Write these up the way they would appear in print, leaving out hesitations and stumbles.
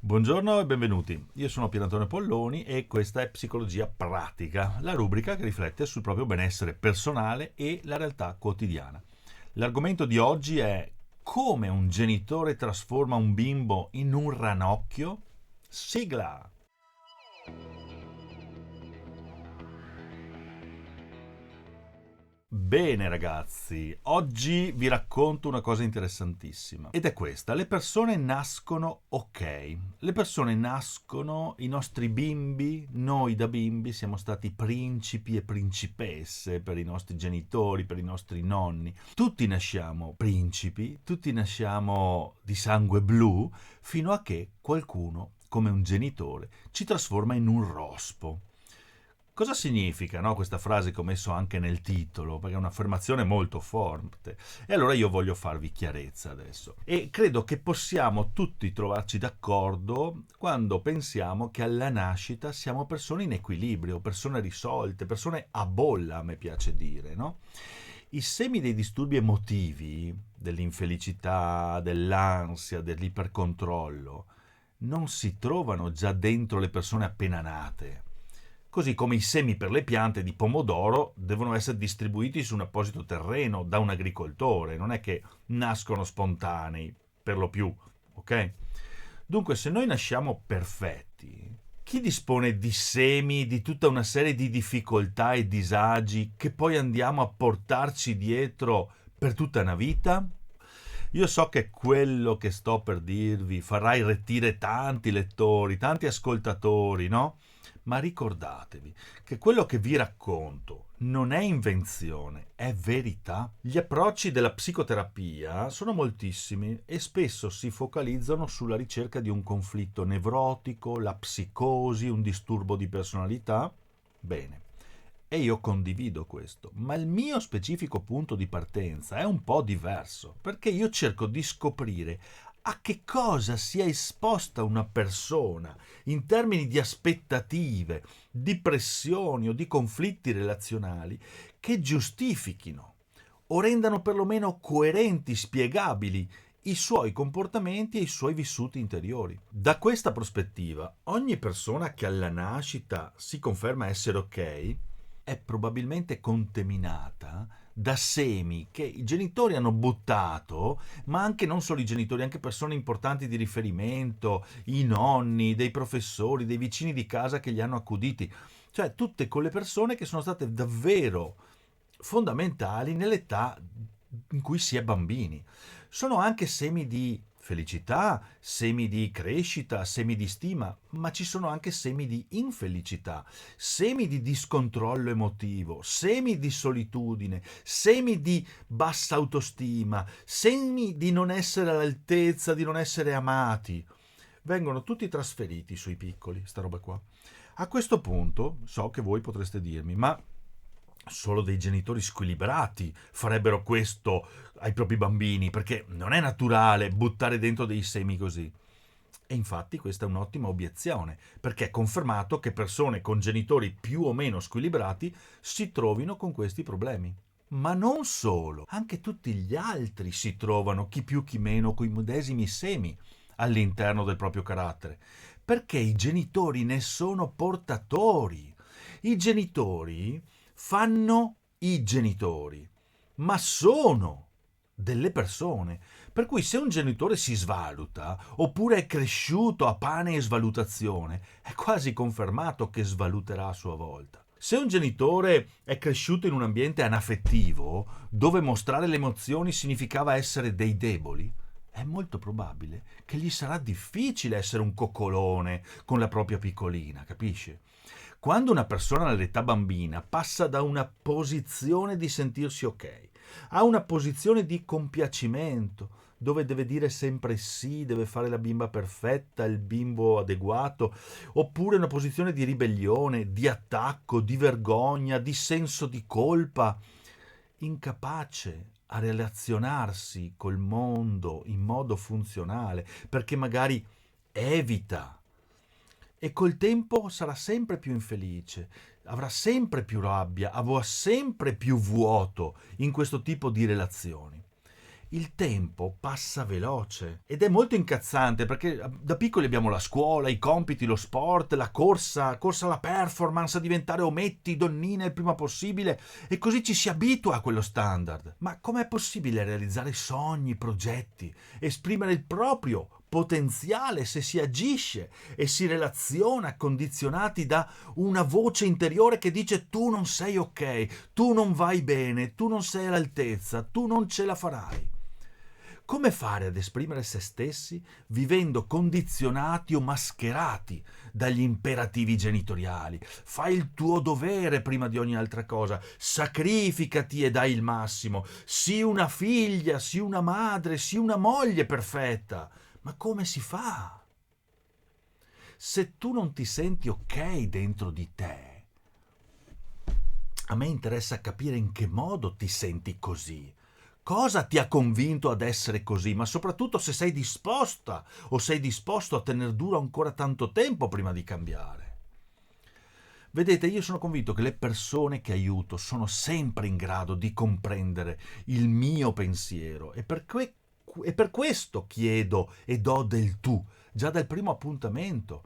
Buongiorno e benvenuti. Io sono Pier Antonio Polloni e questa è Psicologia Pratica, la rubrica che riflette sul proprio benessere personale e la realtà quotidiana. L'argomento di oggi è come un genitore trasforma un bimbo in un ranocchio? Sigla! Bene ragazzi, oggi vi racconto una cosa interessantissima ed è questa: le persone nascono ok, le persone nascono, i nostri bimbi, noi da bimbi siamo stati principi e principesse per i nostri genitori, per i nostri nonni. Tutti nasciamo principi, tutti nasciamo di sangue blu fino a che qualcuno, come un genitore, ci trasforma in un rospo. Cosa significa, no, questa frase che ho messo anche nel titolo? Perché è un'affermazione molto forte. E allora io voglio farvi chiarezza adesso. E credo che possiamo tutti trovarci d'accordo quando pensiamo che alla nascita siamo persone in equilibrio, persone risolte, persone a bolla, a me piace dire, no? I semi dei disturbi emotivi, dell'infelicità, dell'ansia, dell'ipercontrollo, non si trovano già dentro le persone appena nate. Così come i semi per le piante di pomodoro devono essere distribuiti su un apposito terreno da un agricoltore, non è che nascono spontanei, per lo più, ok? Dunque, se noi nasciamo perfetti, chi dispone di semi, di tutta una serie di difficoltà e disagi che poi andiamo a portarci dietro per tutta una vita? Io so che quello che sto per dirvi farà irretire tanti lettori, tanti ascoltatori, no? Ma ricordatevi che quello che vi racconto non è invenzione, è verità. Gli approcci della psicoterapia sono moltissimi e spesso si focalizzano sulla ricerca di un conflitto nevrotico, la psicosi, un disturbo di personalità. Bene. E io condivido questo, ma il mio specifico punto di partenza è un po' diverso, perché io cerco di scoprire a che cosa sia esposta una persona in termini di aspettative, di pressioni o di conflitti relazionali che giustifichino o rendano perlomeno coerenti, spiegabili i suoi comportamenti e i suoi vissuti interiori. Da questa prospettiva, ogni persona che alla nascita si conferma essere ok è probabilmente contaminata da semi che i genitori hanno buttato, ma anche non solo i genitori, anche persone importanti di riferimento, i nonni, dei professori, dei vicini di casa che li hanno accuditi, cioè tutte quelle persone che sono state davvero fondamentali nell'età in cui si è bambini. Sono anche semi di felicità, semi di crescita, semi di stima, ma ci sono anche semi di infelicità, semi di discontrollo emotivo, semi di solitudine, semi di bassa autostima, semi di non essere all'altezza, di non essere amati. Vengono tutti trasferiti sui piccoli, sta roba qua. A questo punto so che voi potreste dirmi, ma solo dei genitori squilibrati farebbero questo ai propri bambini, perché non è naturale buttare dentro dei semi così. E infatti questa è un'ottima obiezione, perché è confermato che persone con genitori più o meno squilibrati si trovino con questi problemi. Ma non solo, anche tutti gli altri si trovano, chi più chi meno, con i medesimi semi all'interno del proprio carattere, perché i genitori ne sono portatori. I genitori fanno i genitori, ma sono delle persone. Per cui se un genitore si svaluta, oppure è cresciuto a pane e svalutazione, è quasi confermato che svaluterà a sua volta. Se un genitore è cresciuto in un ambiente anaffettivo, dove mostrare le emozioni significava essere dei deboli, è molto probabile che gli sarà difficile essere un coccolone con la propria piccolina, capisci? Quando una persona nell'età bambina passa da una posizione di sentirsi ok a una posizione di compiacimento, dove deve dire sempre sì, deve fare la bimba perfetta, il bimbo adeguato, oppure una posizione di ribellione, di attacco, di vergogna, di senso di colpa, incapace a relazionarsi col mondo in modo funzionale, perché magari evita e col tempo sarà sempre più infelice, avrà sempre più rabbia, avrà sempre più vuoto in questo tipo di relazioni. il tempo passa veloce ed è molto incazzante perché da piccoli abbiamo la scuola, i compiti, lo sport, la corsa alla performance, a diventare ometti, donnine il prima possibile e così ci si abitua a quello standard. Ma com'è possibile realizzare sogni, progetti, esprimere il proprio potenziale se si agisce e si relaziona condizionati da una voce interiore che dice tu non sei ok, tu non vai bene, tu non sei all'altezza, tu non ce la farai? Come fare ad esprimere se stessi vivendo condizionati o mascherati dagli imperativi genitoriali? Fai il tuo dovere prima di ogni altra cosa, sacrificati e dai il massimo, sii una figlia, sii una madre, sii una moglie perfetta. Ma come si fa? Se tu non ti senti ok dentro di te, a me interessa capire in che modo ti senti così. Cosa ti ha convinto ad essere così, ma soprattutto se sei disposta o sei disposto a tener duro ancora tanto tempo prima di cambiare. Vedete, io sono convinto che le persone che aiuto sono sempre in grado di comprendere il mio pensiero e per questo chiedo e do del tu, già dal primo appuntamento,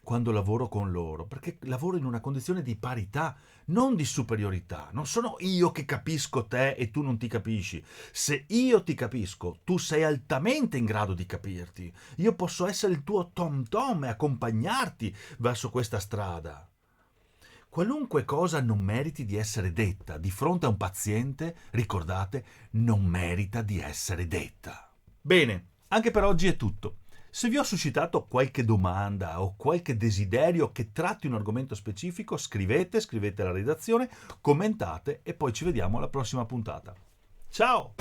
quando lavoro con loro, perché lavoro in una condizione di parità, non di superiorità. Non sono io che capisco te e tu non ti capisci. Se io ti capisco, tu sei altamente in grado di capirti. Io posso essere il tuo tom tom e accompagnarti verso questa strada. Qualunque cosa non meriti di essere detta di fronte a un paziente, ricordate, non merita di essere detta. Bene, anche per oggi è tutto. Se vi ho suscitato qualche domanda o qualche desiderio che tratti un argomento specifico, scrivete alla redazione, commentate e poi ci vediamo alla prossima puntata. Ciao!